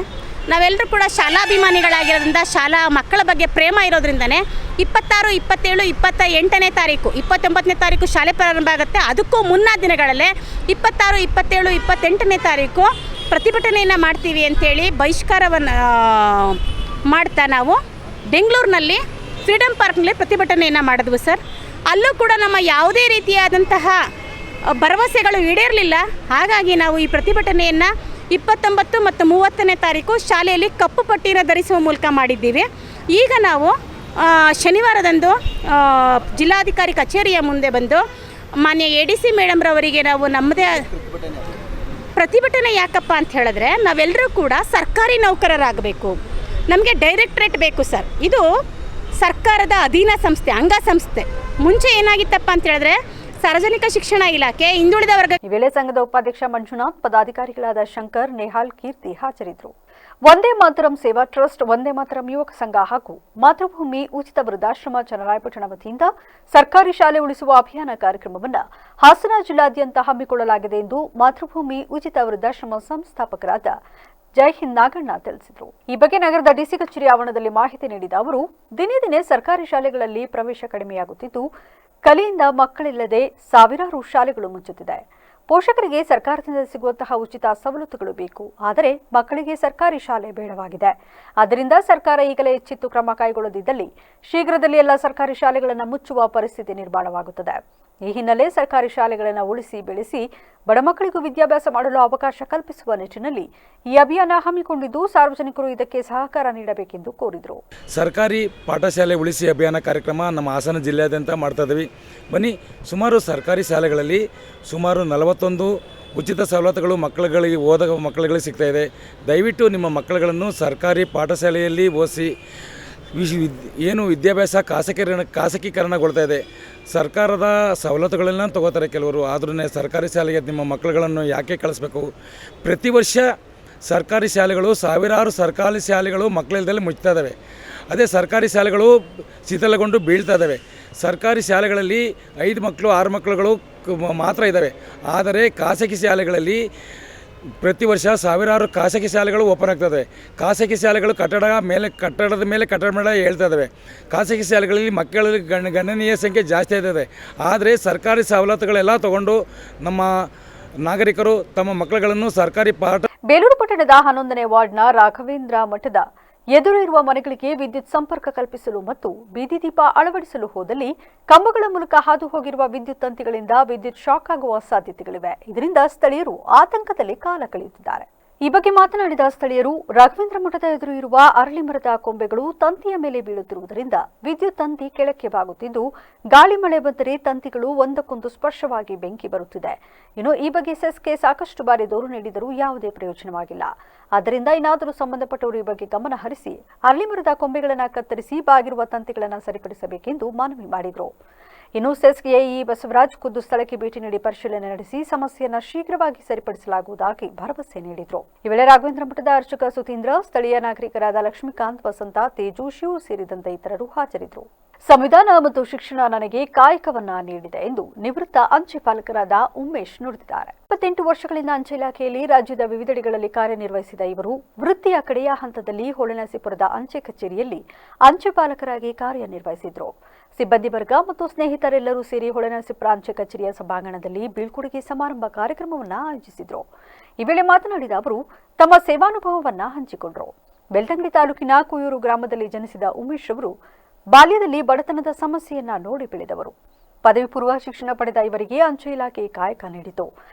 ನಾವೆಲ್ಲರೂ ಕೂಡ ಶಾಲಾಭಿಮಾನಿಗಳಾಗಿರೋದ್ರಿಂದ, ಶಾಲಾ ಮಕ್ಕಳ ಬಗ್ಗೆ ಪ್ರೇಮ ಇರೋದ್ರಿಂದನೇ 26, 27, 28ನೇ ತಾರೀಕು, 29ನೇ ತಾರೀಕು ಶಾಲೆ ಪ್ರಾರಂಭ ಆಗುತ್ತೆ. ಅದಕ್ಕೂ ಮುನ್ನ ದಿನಗಳಲ್ಲೇ 26, 27, 28ನೇ ತಾರೀಕು ಪ್ರತಿಭಟನೆಯನ್ನು ಮಾಡ್ತೀವಿ ಅಂಥೇಳಿ ಬಹಿಷ್ಕಾರವನ್ನು ಮಾಡ್ತಾ ನಾವು ಬೆಂಗಳೂರಿನಲ್ಲಿ ಫ್ರೀಡಂ ಪಾರ್ಕ್ನಲ್ಲಿ ಪ್ರತಿಭಟನೆಯನ್ನು ಮಾಡಿದ್ವು ಸರ್. ಅಲ್ಲೂ ಕೂಡ ನಮ್ಮ ಯಾವುದೇ ರೀತಿಯಾದಂತಹ ಭರವಸೆಗಳು ಈಡೇರಲಿಲ್ಲ. ಹಾಗಾಗಿ ನಾವು ಈ ಪ್ರತಿಭಟನೆಯನ್ನು 29 ಮತ್ತು 30ನೇ ತಾರೀಕು ಶಾಲೆಯಲ್ಲಿ ಕಪ್ಪು ಪಟ್ಟಿನ ಧರಿಸುವ ಮೂಲಕ ಮಾಡಿದ್ದೀವಿ. ಈಗ ನಾವು ಶನಿವಾರದಂದು ಜಿಲ್ಲಾಧಿಕಾರಿ ಕಚೇರಿಯ ಮುಂದೆ ಬಂದು ಮಾನ್ಯ ADC ಮೇಡಮ್ರವರಿಗೆ ನಾವು ನಮ್ಮದೇ ಪ್ರತಿಭಟನೆ ಯಾಕಪ್ಪ ಅಂತ ಹೇಳಿದ್ರೆ, ನಾವೆಲ್ಲರೂ ಕೂಡ ಸರ್ಕಾರಿ ನೌಕರರಾಗಬೇಕು, ನಮಗೆ ಡೈರೆಕ್ಟ್ರೇಟ್ ಬೇಕು ಸರ್. ಇದು ಸರ್ಕಾರದ ಅಧೀನ ಸಂಸ್ಥೆ, ಅಂಗಸಂಸ್ಥೆ. ಮುಂಚೆ ಏನಾಗಿತ್ತಪ್ಪ ಅಂತ ಹೇಳಿದ್ರೆ ಸಾರ್ವಜನಿಕ ಶಿಕ್ಷಣ ಇಲಾಖೆ ಹಿಂದುಳಿದ ವರ್ಗ. ಈ ವೇಳೆ ಸಂಘದ ಉಪಾಧ್ಯಕ್ಷ ಮಂಜುನಾಥ್, ಪದಾಧಿಕಾರಿಗಳಾದ ಶಂಕರ್, ನೇಹಾಲ್, ಕೀರ್ತಿ ಹಾಜರಿದ್ದರು. ವಂದೇ ಮಾತರಂ ಸೇವಾ ಟ್ರಸ್ಟ್, ವಂದೇ ಮಾತರಂ ಯುವಕ ಸಂಘ ಹಾಗೂ ಮಾತೃಭೂಮಿ ಉಚಿತ ವೃದ್ಧಾಶ್ರಮ ಚನ್ನರಾಯಪಟ್ಟಣ ವತಿಯಿಂದ ಸರ್ಕಾರಿ ಶಾಲೆ ಉಳಿಸುವ ಅಭಿಯಾನ ಕಾರ್ಯಕ್ರಮವನ್ನು ಹಾಸನ ಜಿಲ್ಲಾದ್ಯಂತ ಹಮ್ಮಿಕೊಳ್ಳಲಾಗಿದೆ ಎಂದು ಮಾತೃಭೂಮಿ ಉಚಿತ ವೃದ್ಧಾಶ್ರಮ ಸಂಸ್ಥಾಪಕರಾದ ಜೈ ಹಿಂದ್ ನಾಗಣ್ಣ ತಿಳಿಸಿದರು. ಈ ಬಗ್ಗೆ ನಗರದ ಡಿಸಿ ಕಚೇರಿ ಆವರಣದಲ್ಲಿ ಮಾಹಿತಿ ನೀಡಿದ ಅವರು, ದಿನೇ ದಿನೇ ಸರ್ಕಾರಿ ಶಾಲೆಗಳಲ್ಲಿ ಪ್ರವೇಶ ಕಡಿಮೆಯಾಗುತ್ತಿದ್ದು, ಕಲೆಯಿಂದ ಮಕ್ಕಳಿಲ್ಲದೆ ಸಾವಿರಾರು ಶಾಲೆಗಳು ಮುಚ್ಚುತ್ತಿದೆ. ಪೋಷಕರಿಗೆ ಸರ್ಕಾರದಿಂದ ಸಿಗುವಂತಹ ಉಚಿತ ಸವಲತ್ತುಗಳು ಬೇಕು, ಆದರೆ ಮಕ್ಕಳಿಗೆ ಸರ್ಕಾರಿ ಶಾಲೆ ಬೇಡವಾಗಿದೆ. ಆದ್ದರಿಂದ ಸರ್ಕಾರ ಈಗಲೇ ಎಚ್ಚೆತ್ತು ಕ್ರಮ ಕೈಗೊಳ್ಳದಿದ್ದಲ್ಲಿ ಶೀಘ್ರದಲ್ಲಿ ಎಲ್ಲ ಸರ್ಕಾರಿ ಶಾಲೆಗಳನ್ನು ಮುಚ್ಚುವ ಪರಿಸ್ಥಿತಿ ನಿರ್ಮಾಣವಾಗುತ್ತದೆ. ಈ ಹಿನ್ನೆಲೆ ಸರ್ಕಾರಿ ಶಾಲೆಗಳನ್ನು ಉಳಿಸಿ ಬೆಳೆಸಿ ಬಡ ಮಕ್ಕಳಿಗೂ ವಿದ್ಯಾಭ್ಯಾಸ ಮಾಡಲು ಅವಕಾಶ ಕಲ್ಪಿಸುವ ನಿಟ್ಟಿನಲ್ಲಿ ಈ ಅಭಿಯಾನ ಹಮ್ಮಿಕೊಂಡಿದ್ದು, ಸಾರ್ವಜನಿಕರು ಇದಕ್ಕೆ ಸಹಕಾರ ನೀಡಬೇಕೆಂದು ಕೋರಿದರು. ಸರ್ಕಾರಿ ಪಾಠಶಾಲೆ ಉಳಿಸಿ ಅಭಿಯಾನ ಕಾರ್ಯಕ್ರಮ ನಮ್ಮ ಹಾಸನ ಜಿಲ್ಲೆಯಾದ್ಯಂತ ಮಾಡ್ತಾ ಇದ್ದೀವಿ. ಬನ್ನಿ, ಸುಮಾರು ಸರ್ಕಾರಿ ಶಾಲೆಗಳಲ್ಲಿ ಸುಮಾರು 41 ಉಚಿತ ಸವಲತ್ತುಗಳು ಮಕ್ಕಳುಗಳಿಗೆ ಓದುವ ಮಕ್ಕಳುಗಳಿಗೆ ಸಿಗ್ತಾ ಇದೆ. ದಯವಿಟ್ಟು ನಿಮ್ಮ ಮಕ್ಕಳುಗಳನ್ನು ಸರ್ಕಾರಿ ಪಾಠಶಾಲೆಯಲ್ಲಿ ಓದಿಸಿ. ಏನು ವಿದ್ಯಾಭ್ಯಾಸ ಖಾಸಗೀಕರಣಗೊಳ್ತಾ ಇದೆ. ಸರ್ಕಾರದ ಸವಲತ್ತುಗಳನ್ನ ತಗೋತಾರೆ ಕೆಲವರು, ಆದ್ರೂ ಸರ್ಕಾರಿ ಶಾಲೆಗೆ ನಿಮ್ಮ ಮಕ್ಕಳುಗಳನ್ನು ಯಾಕೆ ಕಳಿಸ್ಬೇಕು? ಪ್ರತಿ ವರ್ಷ ಸರ್ಕಾರಿ ಶಾಲೆಗಳು ಸಾವಿರಾರು ಸರ್ಕಾರಿ ಶಾಲೆಗಳು ಮಕ್ಕಳಿಲ್ಲದೆ ಮುಚ್ತಾ ಇದ್ದಾವೆ. ಅದೇ ಸರ್ಕಾರಿ ಶಾಲೆಗಳು ಶಿಥಿಲಗೊಂಡು ಬೀಳ್ತಾ ಇದ್ದಾವೆ. ಸರ್ಕಾರಿ ಶಾಲೆಗಳಲ್ಲಿ 5 ಮಕ್ಕಳು 6 ಮಕ್ಕಳುಗಳು ಮಾತ್ರ ಇದ್ದಾವೆ. ಆದರೆ ಖಾಸಗಿ ಶಾಲೆಗಳಲ್ಲಿ ಪ್ರತಿ ವರ್ಷ ಸಾವಿರಾರು ಖಾಸಗಿ ಶಾಲೆಗಳು ಓಪನ್ ಆಗ್ತದೆ. ಖಾಸಗಿ ಶಾಲೆಗಳು ಕಟ್ಟಡದ ಮೇಲೆ ಕಟ್ಟಡ ಹೇಳ್ತಾ ಇದ್ದಾವೆ. ಖಾಸಗಿ ಶಾಲೆಗಳಲ್ಲಿ ಮಕ್ಕಳ ಗಣನೀಯ ಸಂಖ್ಯೆ ಜಾಸ್ತಿ ಆಗ್ತದೆ. ಆದರೆ ಸರ್ಕಾರಿ ಸವಲತ್ತುಗಳೆಲ್ಲ ತಗೊಂಡು ನಮ್ಮ ನಾಗರಿಕರು ತಮ್ಮ ಮಕ್ಕಳುಗಳನ್ನು ಸರ್ಕಾರಿ ಬೇಲೂರು ಪಟ್ಟಣದ 11ನೇ ವಾರ್ಡ್ನ ರಾಘವೇಂದ್ರ ಮಠದ ಎದುರು ಇರುವ ಮನೆಗಳಿಗೆ ವಿದ್ಯುತ್ ಸಂಪರ್ಕ ಕಲ್ಪಿಸಲು ಮತ್ತು ಬೀದಿ ದೀಪ ಅಳವಡಿಸಲು ಹೋದಲ್ಲಿ ಕಂಬಗಳ ಮೂಲಕ ಹಾದು ಹೋಗಿರುವ ವಿದ್ಯುತ್ ತಂತಿಗಳಿಂದ ವಿದ್ಯುತ್ ಶಾಕ್ ಆಗುವ ಸಾಧ್ಯತೆಗಳಿವೆ. ಇದರಿಂದ ಸ್ಥಳೀಯರು ಆತಂಕದಲ್ಲಿ ಕಾಲ ಕಳೆಯುತ್ತಿದ್ದಾರೆ. ಈ ಬಗ್ಗೆ ಮಾತನಾಡಿದ ಸ್ಥಳೀಯರು, ರಾಘವೇಂದ್ರ ಮಠದ ಎದುರು ಇರುವ ಅರಳಿ ಮರದ ಕೊಂಬೆಗಳು ತಂತಿಯ ಮೇಲೆ ಬೀಳುತ್ತಿರುವುದರಿಂದ ವಿದ್ಯುತ್ ತಂತಿ ಕೆಳಕ್ಕೆ ಬಾಗುತ್ತಿದ್ದು, ಗಾಳಿ ಮಳೆ ಬಂದರೆ ತಂತಿಗಳು ಒಂದಕ್ಕೊಂದು ಸ್ಪರ್ಶವಾಗಿ ಬೆಂಕಿ ಬರುತ್ತಿದೆ. ಇನ್ನು ಈ ಬಗ್ಗೆ ಸೆಸ್ಗೆ ಸಾಕಷ್ಟು ಬಾರಿ ದೂರು ನೀಡಿದರೂ ಯಾವುದೇ ಪ್ರಯೋಜನವಾಗಿಲ್ಲ. ಆದ್ದರಿಂದ ಇನ್ನಾದರೂ ಸಂಬಂಧಪಟ್ಟವರು ಈ ಬಗ್ಗೆ ಗಮನ ಹರಿಸಿ ಅರಳಿ ಮರದ ಕೊಂಬೆಗಳನ್ನು ಕತ್ತರಿಸಿ ಬಾಗಿರುವ ತಂತಿಗಳನ್ನು ಸರಿಪಡಿಸಬೇಕೆಂದು ಮನವಿ ಮಾಡಿದರು. ಇನ್ನು ಸೆಸ್ಗೆ ಎಇ ಬಸವರಾಜ್ ಖುದ್ದು ಸ್ಥಳಕ್ಕೆ ಭೇಟಿ ನೀಡಿ ಪರಿಶೀಲನೆ ನಡೆಸಿ ಸಮಸ್ಯೆಯನ್ನು ಶೀಘ್ರವಾಗಿ ಸರಿಪಡಿಸಲಾಗುವುದಾಗಿ ಭರವಸೆ ನೀಡಿದರು. ಈ ವೇಳೆ ರಾಘವೇಂದ್ರ ಮಠದ ಅರ್ಚಕ ಸುಧೀಂದ್ರ, ಸ್ಥಳೀಯ ನಾಗರಿಕರಾದ ಲಕ್ಷ್ಮೀಕಾಂತ್, ವಸಂತ, ತೇಜು, ಶಿವು ಸೇರಿದಂತೆ ಇತರರು ಹಾಜರಿದ್ದರು. ಸಂವಿಧಾನ ಮತ್ತು ಶಿಕ್ಷಣ ನನಗೆ ಕಾಯಕವನ್ನ ನೀಡಿದೆ ಎಂದು ನಿವೃತ್ತ ಅಂಚೆ ಪಾಲಕರಾದ ಉಮೇಶ್ ನುಡಿದಿದ್ದಾರೆ. 28 ವರ್ಷಗಳಿಂದ ಅಂಚೆ ಇಲಾಖೆಯಲ್ಲಿ ರಾಜ್ಯದ ವಿವಿಧೆಡೆಗಳಲ್ಲಿ ಕಾರ್ಯನಿರ್ವಹಿಸಿದ ಇವರು ವೃತ್ತಿಯ ಕಡೆಯ ಹಂತದಲ್ಲಿ ಹೊಳೆನರಸೀಪುರದ ಅಂಚೆ ಕಚೇರಿಯಲ್ಲಿ ಅಂಚೆ ಪಾಲಕರಾಗಿ ಕಾರ್ಯನಿರ್ವಹಿಸಿದ್ರು. ಸಿಬ್ಬಂದಿ ವರ್ಗ ಮತ್ತು ಸ್ನೇಹಿತರೆಲ್ಲರೂ ಸೇರಿ ಹೊಳೆನರಸೀಪುರ ಅಂಚೆ ಕಚೇರಿಯ ಸಭಾಂಗಣದಲ್ಲಿ ಬೀಳ್ಕೊಡುಗೆ ಸಮಾರಂಭ ಕಾರ್ಯಕ್ರಮವನ್ನು ಆಯೋಜಿಸಿದ್ರು. ಈ ವೇಳೆ ಮಾತನಾಡಿದ ಅವರು ತಮ್ಮ ಸೇವಾನುಭವವನ್ನ ಹಂಚಿಕೊಂಡರು. ಬೆಳ್ತಂಗಡಿ ತಾಲೂಕಿನ ಕುಯೂರು ಗ್ರಾಮದಲ್ಲಿ ಜನಿಸಿದ ಉಮೇಶ್ ಅವರು ಬಾಲ್ಯದಲ್ಲಿ ಬಡತನದ ಸಮಸ್ಯೆಯನ್ನ ನೋಡಿ ಬೆಳೆದವರು. ಪದವಿ ಪೂರ್ವ ಶಿಕ್ಷಣ ಪಡೆದ ಇವರಿಗೆ ಅಂಚೆ ಇಲಾಖೆ ಕಾಯಕ ನೀಡಿತು.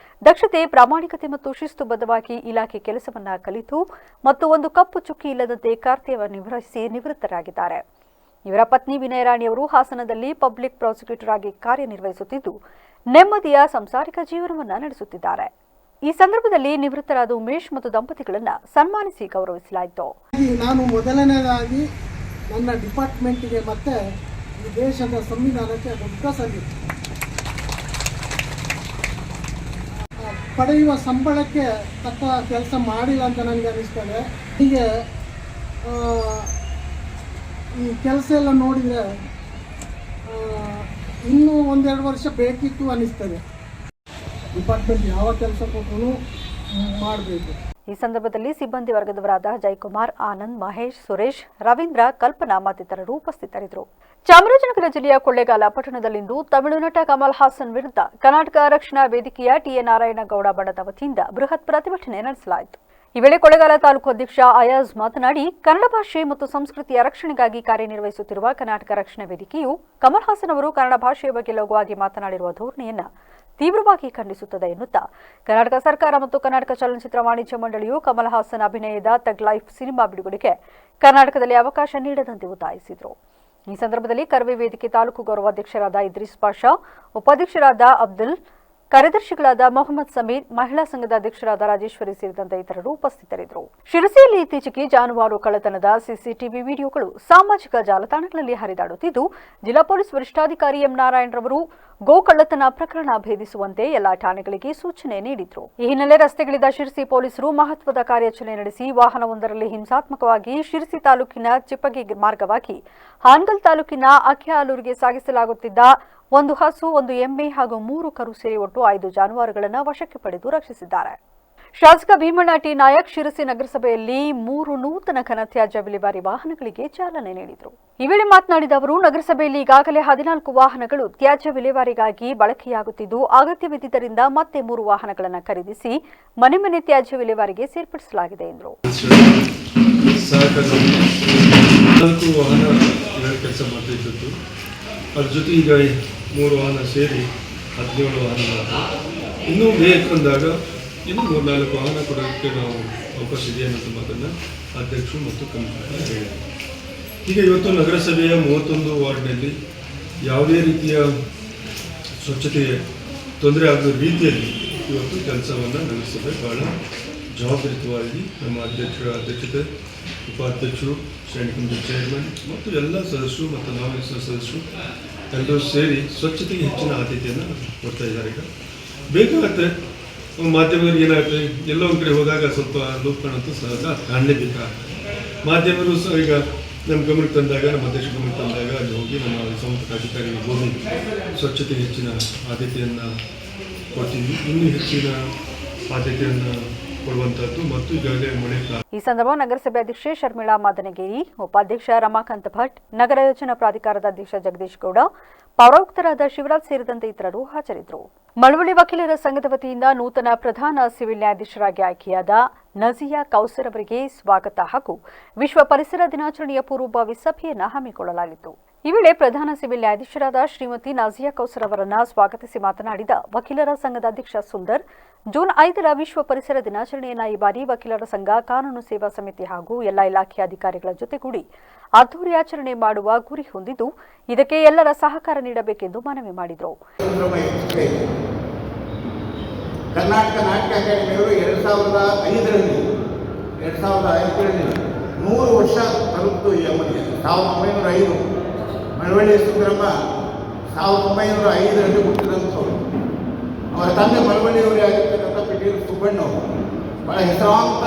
ದಕ್ಷತೆ, ಪ್ರಾಮಾಣಿಕತೆ ಮತ್ತು ಶಿಸ್ತುಬದ್ಧವಾಗಿ ಇಲಾಖೆ ಕೆಲಸವನ್ನ ಕಲಿತು ಮತ್ತು ಒಂದು ಕಪ್ಪು ಚುಕ್ಕಿ ಇಲ್ಲದಂತೆ ಕರ್ತವ್ಯ ನಿರ್ವಹಿಸಿ ನಿವೃತ್ತರಾಗಿದ್ದಾರೆ. ಇವರ ಪತ್ನಿ ವಿನಯರಾಣಿಯವರು ಹಾಸನದಲ್ಲಿ ಪಬ್ಲಿಕ್ ಪ್ರಾಸಿಕ್ಯೂಟರ್ ಆಗಿ ಕಾರ್ಯನಿರ್ವಹಿಸುತ್ತಿದ್ದು ನೆಮ್ಮದಿಯ ಸಂಸಾರಿಕ ಜೀವನವನ್ನ ನಡೆಸುತ್ತಿದ್ದಾರೆ. ಈ ಸಂದರ್ಭದಲ್ಲಿ ನಿವೃತ್ತರಾದ ಉಮೇಶ್ ಮತ್ತು ದಂಪತಿಗಳನ್ನ ಸನ್ಮಾನಿಸಿ ಗೌರವಿಸಲಾಯಿತು. ನಾನು ಮೊದಲನೇದಾಗಿ ನನ್ನ ಡಿಪಾರ್ಟ್ಮೆಂಟ್ಗೆ ಮತ್ತೆ ಈ ದೇಶದ ಸಂವಿಧಾನಕ್ಕೆ ದೊಡ್ಡ ಸಲ್ಲಿಕೆ. ಪಡೆಯುವ ಸಂಬಳಕ್ಕೆ ತಕ್ಕ ಕೆಲಸ ಮಾಡಿಲ್ಲ ಅಂತ ನನಗೆ ಅನಿಸ್ತದೆ. ಹೀಗೆ ಈ ಕೆಲಸ ಎಲ್ಲ ನೋಡಿದರೆ ಇನ್ನೂ 1-2 ವರ್ಷ ಬೇಕಿತ್ತು ಅನ್ನಿಸ್ತದೆ. ಡಿಪಾರ್ಟ್ಮೆಂಟ್ ಯಾವ ಕೆಲಸ ಕೊಟ್ಟರೂ ಮಾಡಬೇಕು. ಈ ಸಂದರ್ಭದಲ್ಲಿ ಸಿಬ್ಬಂದಿ ವರ್ಗದವರಾದ ಜಯಕುಮಾರ್, ಆನಂದ್, ಮಹೇಶ್, ಸುರೇಶ್, ರವೀಂದ್ರ, ಕಲ್ಪನಾ ಮತ್ತಿತರರು ಉಪಸ್ಥಿತರಿದ್ದರು. ಚಾಮರಾಜನಗರ ಜಿಲ್ಲೆಯ ಕೊಳ್ಳೇಗಾಲ ಪಟ್ಟಣದಲ್ಲಿಂದು ತಮಿಳು ನಟ ಕಮಲ್ ಹಾಸನ್ ವಿರುದ್ಧ ಕರ್ನಾಟಕ ರಕ್ಷಣಾ ವೇದಿಕೆಯ ಟಿಎ ನಾರಾಯಣಗೌಡ ಬಣದ ವತಿಯಿಂದ ಬೃಹತ್ ಪ್ರತಿಭಟನೆ ನಡೆಸಲಾಯಿತು. ಈ ವೇಳೆ ಕೊಳ್ಳೇಗಾಲ ತಾಲೂಕು ಅಧ್ಯಕ್ಷ ಅಯಾಜ್ ಮಾತನಾಡಿ, ಕನ್ನಡ ಭಾಷೆ ಮತ್ತು ಸಂಸ್ಕೃತಿಯ ರಕ್ಷಣೆಗಾಗಿ ಕಾರ್ಯನಿರ್ವಹಿಸುತ್ತಿರುವ ಕರ್ನಾಟಕ ರಕ್ಷಣಾ ವೇದಿಕೆಯು ಕಮಲ್ ಹಾಸನ್ ಅವರು ಕನ್ನಡ ಭಾಷೆಯ ಬಗ್ಗೆ ಲಘುವಾಗಿ ಮಾತನಾಡಿರುವ ಧೋರಣೆಯನ್ನು ತೀವ್ರವಾಗಿ ಖಂಡಿಸುತ್ತದೆ ಎನ್ನುತ್ತಾ ಕರ್ನಾಟಕ ಸರ್ಕಾರ ಮತ್ತು ಕರ್ನಾಟಕ ಚಲನಚಿತ್ರ ವಾಣಿಜ್ಯ ಮಂಡಳಿಯು ಕಮಲ್ ಹಾಸನ್ ಅಭಿನಯದ ತಗ್ ಲೈಫ್ ಸಿನಿಮಾ ಬಿಡುಗಡೆಗೆ ಕರ್ನಾಟಕದಲ್ಲಿ ಅವಕಾಶ ನೀಡದಂತೆ ಒತ್ತಾಯಿಸಿದರು. ಈ ಸಂದರ್ಭದಲ್ಲಿ ಕರವೇ ವೇದಿಕೆ ತಾಲೂಕು ಗೌರವಾಧ್ಯಕ್ಷರಾದ ಇದ್ರೀಸ್ ಪಾಷಾ, ಉಪಾಧ್ಯಕ್ಷರಾದ ಅಬ್ದುಲ್, ಕಾರ್ಯದರ್ಶಿಗಳಾದ ಮೊಹಮ್ಮದ್ ಸಮೀರ್, ಮಹಿಳಾ ಸಂಘದ ಅಧ್ಯಕ್ಷರಾದ ರಾಜೇಶ್ವರಿ ಸೇರಿದಂತೆ ಇತರರು ಉಪಸ್ಥಿತರಿದ್ದರು. ಶಿರಸಿಯಲ್ಲಿ ಇತ್ತೀಚೆಗೆ ಜಾನುವಾರು ಕಳ್ಳತನದ ಸಿಸಿಟಿವಿ ವಿಡಿಯೋಗಳು ಸಾಮಾಜಿಕ ಜಾಲತಾಣಗಳಲ್ಲಿ ಹರಿದಾಡುತ್ತಿದ್ದು, ಜಿಲ್ಲಾ ಪೊಲೀಸ್ ವರಿಷ್ಠಾಧಿಕಾರಿ ಎಂ ನಾರಾಯಣರವರು ಗೋ ಕಳ್ಳತನ ಪ್ರಕರಣ ಭೇದಿಸುವಂತೆ ಎಲ್ಲಾ ಠಾಣೆಗಳಿಗೆ ಸೂಚನೆ ನೀಡಿದ್ರು. ಈ ಹಿನ್ನೆಲೆ ರಸ್ತೆಗಿಳಿದ ಶಿರಸಿ ಪೊಲೀಸರು ಮಹತ್ವದ ಕಾರ್ಯಾಚರಣೆ ನಡೆಸಿ ವಾಹನವೊಂದರಲ್ಲಿ ಹಿಂಸಾತ್ಮಕವಾಗಿ ಶಿರಸಿ ತಾಲೂಕಿನ ಚಿಪ್ಪಗಿ ಮಾರ್ಗವಾಗಿ ಹಾನಗಲ್ ತಾಲೂಕಿನ ಅಕ್ಯಾಲೂರಿಗೆ ಸಾಗಿಸಲಾಗುತ್ತಿದ್ದ 1 ಹಸು, 1 ಎಮ್ಮೆ ಹಾಗೂ 3 ಕರು ಸೇರಿ ಒಟ್ಟು 5 ಜಾನುವಾರುಗಳನ್ನು ವಶಕ್ಕೆ ಪಡೆದು ರಕ್ಷಿಸಿದ್ದಾರೆ. ಶಾಸಕ ಭೀಮಣ್ಣ ಟಿ ನಾಯಕ್ ಶಿರಸಿ ನಗರಸಭೆಯಲ್ಲಿ 3 ನೂತನ ಘನತ್ಯಾಜ್ಯ ವಿಲೇವಾರಿ ವಾಹನಗಳಿಗೆ ಚಾಲನೆ ನೀಡಿದರು. ಈ ವೇಳೆ ಮಾತನಾಡಿದ ಅವರು, ನಗರಸಭೆಯಲ್ಲಿ ಈಗಾಗಲೇ 14 ವಾಹನಗಳು ತ್ಯಾಜ್ಯ ವಿಲೇವಾರಿಗಾಗಿ ಬಳಕೆಯಾಗುತ್ತಿದ್ದು, ಅಗತ್ಯವಿದ್ದರಿಂದ ಮತ್ತೆ 3 ವಾಹನಗಳನ್ನು ಖರೀದಿಸಿ ಮನೆ ಮನೆ ತ್ಯಾಜ್ಯ ವಿಲೇವಾರಿಗೆ ಸೇರ್ಪಡಿಸಲಾಗಿದೆ ಎಂದರು. ಅದ್ರ ಜೊತೆ ಈಗ 3 ವಾಹನ ಸೇರಿ 17 ವಾಹನ, ಇನ್ನೂ ಬೇಕಂದಾಗ ಇನ್ನು 3-4 ವಾಹನ ಕೊಡೋದಕ್ಕೆ ನಾವು ಅವಕಾಶ ಇದೆ ಅನ್ನೋ ಮಾತನ್ನು ಅಧ್ಯಕ್ಷರು ಮತ್ತು ಕಮಿಷನರ್ ಹೇಳಿದರು. ಈಗ ಇವತ್ತು ನಗರಸಭೆಯ 31 ವಾರ್ಡ್ನಲ್ಲಿ ಯಾವುದೇ ರೀತಿಯ ಸ್ವಚ್ಛತೆಗೆ ತೊಂದರೆ ಆಗೋ ರೀತಿಯಲ್ಲಿ ಇವತ್ತು ಕೆಲಸವನ್ನು ನಗರಸಭೆ ಭಾಳ ಜವಾಬ್ದಾರಿಯುತವಾಗಿ ನಮ್ಮ ಅಧ್ಯಕ್ಷರ ಅಧ್ಯಕ್ಷತೆ, ಉಪಾಧ್ಯಕ್ಷರು, ಸ್ಟ್ಯಾಂಡಿಂಗ್ ಕಮಿಟಿ ಚೇರ್ಮನ್ ಮತ್ತು ಎಲ್ಲ ಸದಸ್ಯರು ಮತ್ತು ನಾಮಿನೇಷನ್ ಸದಸ್ಯರು ಎಲ್ಲರೂ ಸೇರಿ ಸ್ವಚ್ಛತೆಗೆ ಹೆಚ್ಚಿನ ಆದ್ಯತೆಯನ್ನು ಕೊಡ್ತಾ ಇದ್ದಾರೆ. ಈಗ ಬೇಕಾಗತ್ತೆ ಮಾಧ್ಯಮದವ್ರಿಗೆ ಏನಾಗುತ್ತೆ, ಎಲ್ಲೋ ಒಂದು ಕಡೆ ಹೋದಾಗ ಸ್ವಲ್ಪ ಲೋಪ ಕಾಣಂತೂ ಸಹಜ ಕಾಣಲೇಬೇಕಾಗುತ್ತೆ. ಮಾಧ್ಯಮರು ಸಹ ಈಗ ನಮ್ಮ ಗಮನಕ್ಕೆ ತಂದಾಗ, ನಮ್ಮ ಅಧ್ಯಕ್ಷ ಗಮನಕ್ಕೆ ತಂದಾಗ ಅಲ್ಲಿ ಹೋಗಿ ನಮ್ಮ ಸಂಬಂಧಪಟ್ಟ ಅಧಿಕಾರಿಗಳು ಹೋಗಿ ಸ್ವಚ್ಛತೆಗೆ ಹೆಚ್ಚಿನ ಆದ್ಯತೆಯನ್ನು ಕೊಡ್ತೀವಿ. ಇನ್ನೂ ಹೆಚ್ಚಿನ ಆದ್ಯತೆಯನ್ನು ಕೊಡುವಂಥದ್ದು ಮತ್ತು ಈಗಾಗಲೇ ಮಳೆ. ಈ ಸಂದರ್ಭ ನಗರಸಭೆ ಅಧ್ಯಕ್ಷೆ ಶರ್ಮಿಳಾ ಮಾದನಗೇರಿ, ಉಪಾಧ್ಯಕ್ಷ ರಮಾಕಾಂತ್ ಭಟ್, ನಗರ ಯೋಜನಾ ಪ್ರಾಧಿಕಾರದ ಅಧ್ಯಕ್ಷ ಜಗದೀಶ್ ಗೌಡ, ಪೌರಾಯುಕ್ತರಾದ ಶಿವರಾಜ್ ಸೇರಿದಂತೆ ಇತರರು ಹಾಜರಿದ್ದರು. ಮಳವಳ್ಳಿ ವಕೀಲರ ಸಂಘದ ವತಿಯಿಂದ ನೂತನ ಪ್ರಧಾನ ಸಿವಿಲ್ ನ್ಯಾಯಾಧೀಶರಾಗಿ ಆಯ್ಕೆಯಾದ ನಜಿಯಾ ಕೌಸರ್ ಅವರಿಗೆ ಸ್ವಾಗತ ಹಾಗೂ ವಿಶ್ವ ಪರಿಸರ ದಿನಾಚರಣೆಯ ಪೂರ್ವಭಾವಿ ಸಭೆಯನ್ನು ಹಮ್ಮಿಕೊಳ್ಳಲಾಗಿತ್ತು. ಈ ವೇಳೆ ಪ್ರಧಾನ ಸಿವಿಲ್ ನ್ಯಾಯಾಧೀಶರಾದ ಶ್ರೀಮತಿ ನಜಿಯಾ ಕೌಸರ್ ಅವರನ್ನು ಸ್ವಾಗತಿಸಿ ಮಾತನಾಡಿದ ವಕೀಲರ ಸಂಘದ ಅಧ್ಯಕ್ಷ ಸುಂದರ್, ಜೂನ್ 5ರ ವಿಶ್ವ ಪರಿಸರ ದಿನಾಚರಣೆಯನ್ನು ಈ ಬಾರಿ ವಕೀಲರ ಸಂಘ, ಕಾನೂನು ಸೇವಾ ಸಮಿತಿ ಹಾಗೂ ಎಲ್ಲ ಇಲಾಖೆಯ ಅಧಿಕಾರಿಗಳ ಜೊತೆಗೂಡಿ ಅದ್ದೂರಿ ಆಚರಣೆ ಮಾಡುವ ಗುರಿ ಹೊಂದಿದ್ದು, ಇದಕ್ಕೆ ಎಲ್ಲರ ಸಹಕಾರ ನೀಡಬೇಕೆಂದು ಮನವಿ ಮಾಡಿದರು. ಕರ್ನಾಟಕ ನಾಟಕ ಅಕಾಡೆಮಿಯವರು 2005ರಲ್ಲಿ 100 ವರ್ಷ ತಲುಪಿತು. ಈ ಅಮ್ಮನಿಗೆ 1905 ಮಳವಳ್ಳಿ ಸುಂದರಮ್ಮ 1905ರಲ್ಲಿ ಹುಟ್ಟಿದಂಥವ್ರು. ಅವರ ತಂದೆ ಮಳವಳ್ಳಿಯವರೇ ಆಗಿರ್ತಕ್ಕಂಥ ಪಿಟೀಲು ಸುಬ್ಬಣ್ಣವರು ಭಾಳ ಹೆಸರಾಂತ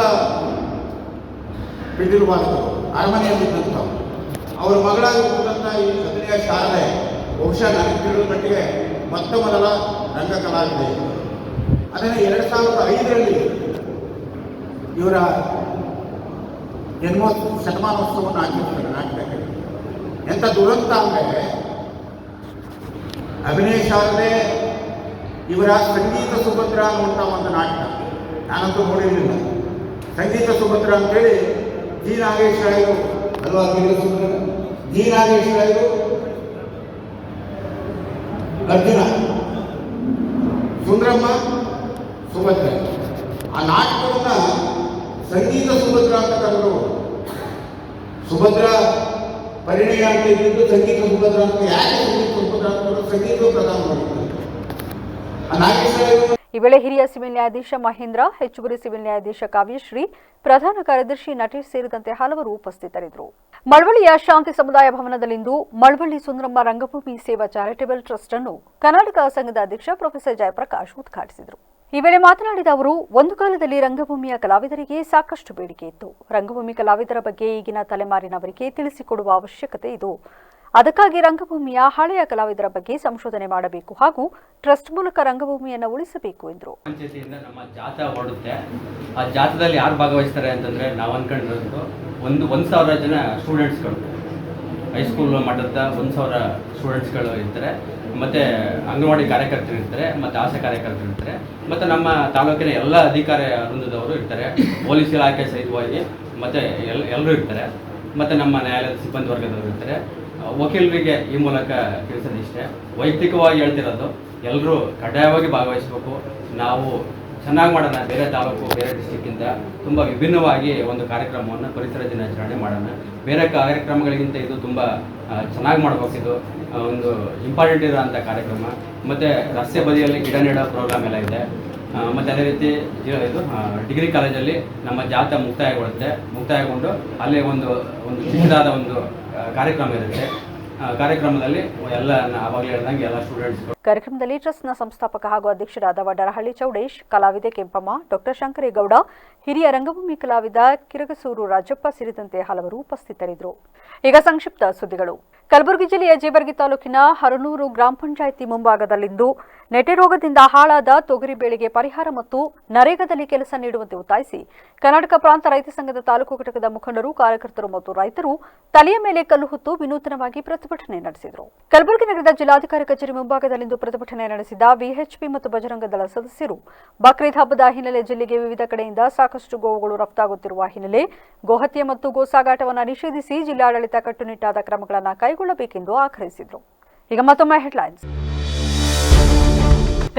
ಪಿಟೀಲು ವಾದಕರು, ಅರಮನೆಯಲ್ಲಿದ್ದಂಥವ್ರು. ಅವರ ಮಗಳಾಗಿರ್ತಕ್ಕಂಥ ಈ ಕದರಿಯ ಶಾರದೆ ಬಹುಶಃ ನನಗೆ ತಿಳಿದ ಮಟ್ಟಿಗೆ ಮೊತ್ತ ಮೊದಲ ರಂಗಕಲಾವಿದೆ. ಅದನ್ನು 2005ರಲ್ಲಿ ಇವರ ಶತಮಾನೋತ್ಸವವನ್ನು ಆಚರಿಸ್ತಾರೆ ನಾಟಕಕ್ಕೆ. ಎಂಥ ದುರಂತ ಅಂದರೆ, ಅಭಿನಯ ಶಾರದೆ ಇವರ ಸಂಗೀತ ಸುಭದ್ರ ಅನ್ನುವಂಥ ಒಂದು ನಾಟಕ ನಾನಂತೂ ನೋಡಿರಲಿಲ್ಲ. ಸಂಗೀತ ಸುಭದ್ರ ಅಂತೇಳಿ ಜಿ ನಾಗೇಶ್ ರಾಯರು ಅಲ್ವಾ, ಜಿ ನಾಗೇಶ್ ರಾಯರು, ಅರ್ಜುನ, ಸುಂದರಮ್ಮ, ಸುಭದ್ರ. ಆ ನಾಟಕವನ್ನು ಸಂಗೀತ ಸುಭದ್ರ ಅಂತ ಕರೆದರು. ಸುಭದ್ರ ಪರಿಣಯ ಅಂತ ಇದ್ದಿದ್ದು ಸಂಗೀತ ಸುಭದ್ರ ಅಂತ. ಯಾಕೆ ಸಂಗೀತ ಸುಭದ್ರ ಅಂತ? ಸಂಗೀತ ಪ್ರಧಾನವಾಗಿತ್ತು. ಈ ವೇಳೆ ಹಿರಿಯ ಸಿವಿಲ್ ನ್ಯಾಯಾಧೀಶ ಮಹೇಂದ್ರ, ಹೆಚ್ಚುವರಿ ಸಿವಿಲ್ ನ್ಯಾಯಾಧೀಶ ಕಾವ್ಯಶ್ರೀ, ಪ್ರಧಾನ ಕಾರ್ಯದರ್ಶಿ ನಟೇಶ್ ಸೇರಿದಂತೆ ಹಲವರು ಉಪಸ್ಥಿತರಿದ್ದರು. ಮಳವಳ್ಳಿಯ ಶಾಂತಿ ಸಮುದಾಯ ಭವನದಲ್ಲಿಂದು ಮಳವಳ್ಳಿ ಸುಂದರಮ್ಮ ರಂಗಭೂಮಿ ಸೇವಾ ಚಾರಿಟೇಬಲ್ ಟ್ರಸ್ಟ್ ಅನ್ನು ಕರ್ನಾಟಕ ಸಂಘದ ಅಧ್ಯಕ್ಷ ಪ್ರೊಫೆಸರ್ ಜಯಪ್ರಕಾಶ್ ಉದ್ಘಾಟಿಸಿದರು. ಈ ವೇಳೆ ಮಾತನಾಡಿದ ಅವರು, ಒಂದು ಕಾಲದಲ್ಲಿ ರಂಗಭೂಮಿಯ ಕಲಾವಿದರಿಗೆ ಸಾಕಷ್ಟು ಬೇಡಿಕೆ ಇತ್ತು. ರಂಗಭೂಮಿ ಕಲಾವಿದರ ಬಗ್ಗೆ ಈಗಿನ ತಲೆಮಾರಿನವರಿಗೆ ತಿಳಿಸಿಕೊಡುವ ಅವಶ್ಯಕತೆ ಇದು. ಅದಕ್ಕಾಗಿ ರಂಗಭೂಮಿಯ ಹಳೆಯ ಕಲಾವಿದರ ಬಗ್ಗೆ ಸಂಶೋಧನೆ ಮಾಡಬೇಕು ಹಾಗೂ ಟ್ರಸ್ಟ್ ಮೂಲಕ ರಂಗಭೂಮಿಯನ್ನು ಉಳಿಸಬೇಕು ಎಂದರು. ಪಂಚಾಯತಿಯಿಂದ ನಮ್ಮ ಜಾಥಾ ಹೊರಡುತ್ತೆ. ಆ ಜಾಥಾದಲ್ಲಿ ಯಾರು ಭಾಗವಹಿಸ್ತಾರೆ ಅಂತಂದರೆ, ನಾವು ಅಂದ್ಕೊಂಡಿರೋದು 1,000 ಜನ ಸ್ಟೂಡೆಂಟ್ಸ್ಗಳು, ಹೈಸ್ಕೂಲ್ ಮಟ್ಟದ 1,000 ಸ್ಟೂಡೆಂಟ್ಸ್ಗಳು ಇರ್ತಾರೆ. ಮತ್ತು ಅಂಗನವಾಡಿ ಕಾರ್ಯಕರ್ತರು ಇರ್ತಾರೆ, ಮತ್ತು ಆಶಾ ಕಾರ್ಯಕರ್ತರು ಇರ್ತಾರೆ, ಮತ್ತು ನಮ್ಮ ತಾಲೂಕಿನ ಎಲ್ಲ ಅಧಿಕಾರಿ ವೃಂದದವರು ಇರ್ತಾರೆ, ಪೊಲೀಸ್ ಇಲಾಖೆ ಸಹಿತವಾಗಿ ಮತ್ತು ಎಲ್ಲರೂ ಇರ್ತಾರೆ, ಮತ್ತು ನಮ್ಮ ನ್ಯಾಯಾಲಯದ ಸಿಬ್ಬಂದಿ ವರ್ಗದವರು ಇರ್ತಾರೆ. ವಕೀಲರಿಗೆ ಈ ಮೂಲಕ ತಿಳಿಸೋದಿಷ್ಟೇ, ವೈಯಕ್ತಿಕವಾಗಿ ಹೇಳ್ತಿರೋದು, ಎಲ್ಲರೂ ಕಡ್ಡಾಯವಾಗಿ ಭಾಗವಹಿಸಬೇಕು. ನಾವು ಚೆನ್ನಾಗಿ ಮಾಡೋಣ, ಬೇರೆ ತಾಲೂಕು ಬೇರೆ ಡಿಸ್ಟಿಕ್ಕಿಂತ ತುಂಬ ವಿಭಿನ್ನವಾಗಿ ಒಂದು ಕಾರ್ಯಕ್ರಮವನ್ನು ಪರಿಸರ ದಿನಾಚರಣೆ ಮಾಡೋಣ. ಬೇರೆ ಕಾರ್ಯಕ್ರಮಗಳಿಗಿಂತ ಇದು ತುಂಬ ಚೆನ್ನಾಗಿ ಮಾಡಬೇಕಿದು, ಒಂದು ಇಂಪಾರ್ಟೆಂಟ್ ಇರೋಂಥ ಕಾರ್ಯಕ್ರಮ. ಮತ್ತು ರಸ್ತೆ ಬದಿಯಲ್ಲಿ ಗಿಡ ನೆಡೋ ಪ್ರೋಗ್ರಾಮ್ ಎಲ್ಲ ಇದೆ. ಮತ್ತು ಅದೇ ರೀತಿ ಇದು ಡಿಗ್ರಿ ಕಾಲೇಜಲ್ಲಿ ನಮ್ಮ ಜಾಥಾ ಮುಕ್ತಾಯಗೊಂಡು ಅಲ್ಲಿ ಒಂದು ಚಿಕ್ಕದಾದ ಒಂದು ಕಾರ್ಯಕ್ರಮ ಇರುತ್ತೆ. ಕಾರ್ಯಕ್ರಮದಲ್ಲಿ ಎಲ್ಲ ಆವಾಗಲೇ ಹೇಳಿದಂಗೆ ಎಲ್ಲ ಸ್ಟೂಡೆಂಟ್ಸ್. ಕಾರ್ಯಕ್ರಮದಲ್ಲಿ ಟ್ರಸ್ಟ್ನ ಸಂಸ್ಥಾಪಕ ಹಾಗೂ ಅಧ್ಯಕ್ಷರಾದ ವಡರಹಳ್ಳಿ ಚೌಡೇಶ್, ಕಲಾವಿದೆ ಕೆಂಪಮ್ಮ, ಡಾಕ್ಟರ್ ಶಂಕರೇಗೌಡ, ಹಿರಿಯ ರಂಗಭೂಮಿ ಕಲಾವಿದ ಕಿರಗಸೂರು ರಾಜಪ್ಪ ಸೇರಿದಂತೆ ಹಲವರು ಉಪಸ್ಥಿತರಿದ್ದರು. ಈಗ ಸಂಕ್ಷಿಪ್ತ ಸುದ್ದಿಗಳು. ಕಲಬುರಗಿ ಜಿಲ್ಲೆಯ ಜೇವರ್ಗಿ ತಾಲೂಕಿನ ಹರನೂರು ಗ್ರಾಮ ಪಂಚಾಯಿತಿ ಮುಂಭಾಗದಲ್ಲಿಂದು ನೆಟೆ ರೋಗದಿಂದ ಹಾಳಾದ ತೊಗರಿ ಬೆಳೆಗೆ ಪರಿಹಾರ ಮತ್ತು ನರೇಗಾದಲ್ಲಿ ಕೆಲಸ ನೀಡುವಂತೆ ಒತ್ತಾಯಿಸಿ ಕರ್ನಾಟಕ ಪ್ರಾಂತ ರೈತ ಸಂಘದ ತಾಲೂಕು ಘಟಕದ ಮುಖಂಡರು, ಕಾರ್ಯಕರ್ತರು ಮತ್ತು ರೈತರು ತಲೆಯ ಮೇಲೆ ಕಲ್ಲು ಹೊತ್ತು ವಿನೂತನವಾಗಿ ಪ್ರತಿಭಟನೆ ನಡೆಸಿದರು. ಕಲಬುರಗಿ ನಗರದ ಜಿಲ್ಲಾಧಿಕಾರಿ ಕಚೇರಿ ಮುಂಭಾಗದಲ್ಲಿಂದು ಪ್ರತಿಭಟನೆ ನಡೆಸಿದ ವಿಎಚ್ಪಿ ಮತ್ತು ಬಜರಂಗ ದಳ ಸದಸ್ಯರು ಬಕ್ರೀದ್ ಹಬ್ಬದ ಹಿನ್ನೆಲೆ ಜಿಲ್ಲೆಗೆ ವಿವಿಧ ಕಡೆಯಿಂದ ಸಾಕಷ್ಟು ಗೋವುಗಳು ರಫ್ತಾಗುತ್ತಿರುವ ಹಿನ್ನೆಲೆ ಗೋಹತ್ಯೆ ಮತ್ತು ಗೋ ಸಾಗಾಟವನ್ನು ನಿಷೇಧಿಸಿ ಜಿಲ್ಲಾಡಳಿತ ಕಟ್ಟುನಿಟ್ಟಾದ ಕ್ರಮಗಳನ್ನು ಕೈಗೊಳ್ಳಬೇಕೆಂದು ಆಗ್ರಹಿಸಿದರು. ಈಗ ಮತ್ತೊಮ್ಮೆ ಹೆಡ್ಲೈನ್ಸ್.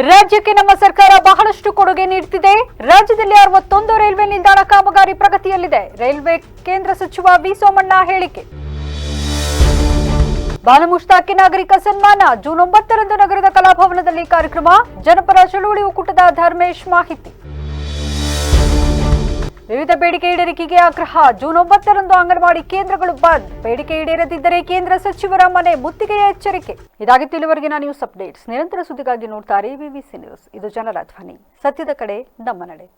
ರಾಜ್ಯಕ್ಕೆ ನಮ್ಮ ಸರ್ಕಾರ ಬಹಳಷ್ಟು ಕೊಡುಗೆ ನೀಡುತ್ತಿದೆ. ರಾಜ್ಯದಲ್ಲಿ 61 ರೈಲ್ವೆ ನಿಲ್ದಾಣ ಕಾಮಗಾರಿ ಪ್ರಗತಿಯಲ್ಲಿದೆ. ರೈಲ್ವೆ ಕೇಂದ್ರ ಸಚಿವ ವಿ ಸೋಮಣ್ಣ ಹೇಳಿಕೆ. ಬಾನು ಮುಷ್ತಾಕ್ಗೆ ನಾಗರಿಕ ಸನ್ಮಾನ. ಜೂನ್ 9ರಂದು ನಗರದ ಕಲಾಭವನದಲ್ಲಿ ಕಾರ್ಯಕ್ರಮ. ಜನಪರ ಚಳುವಳಿ ಒಕ್ಕೂಟದ ಧರ್ಮೇಶ್ ಮಾಹಿತಿ. ವಿವಿಧ ಬೇಡಿಕೆ ಈಡೇರಿಕೆಗೆ ಆಗ್ರಹ. ಜೂನ್ 9ರಂದು ಅಂಗನವಾಡಿ ಕೇಂದ್ರಗಳು ಬಂದ್. ಬೇಡಿಕೆ ಈಡೇರದಿದ್ದರೆ ಕೇಂದ್ರ ಸಚಿವರ ಮನೆ ಮುತ್ತಿಗೆಯ ಎಚ್ಚರಿಕೆ. ಇದಾಗಿತ್ತು ಇಲ್ಲಿವರೆಗಿನ ನ್ಯೂಸ್ ಅಪ್ಡೇಟ್ಸ್. ನಿರಂತರ ಸುದ್ದಿಗಾಗಿ ನೋಡ್ತಾರೆ ವಿವಿಸಿ ನ್ಯೂಸ್. ಇದು ಜನರ ಧ್ವನಿ. ಸತ್ಯದ ಕಡೆ ನಮ್ಮ ನಡೆ.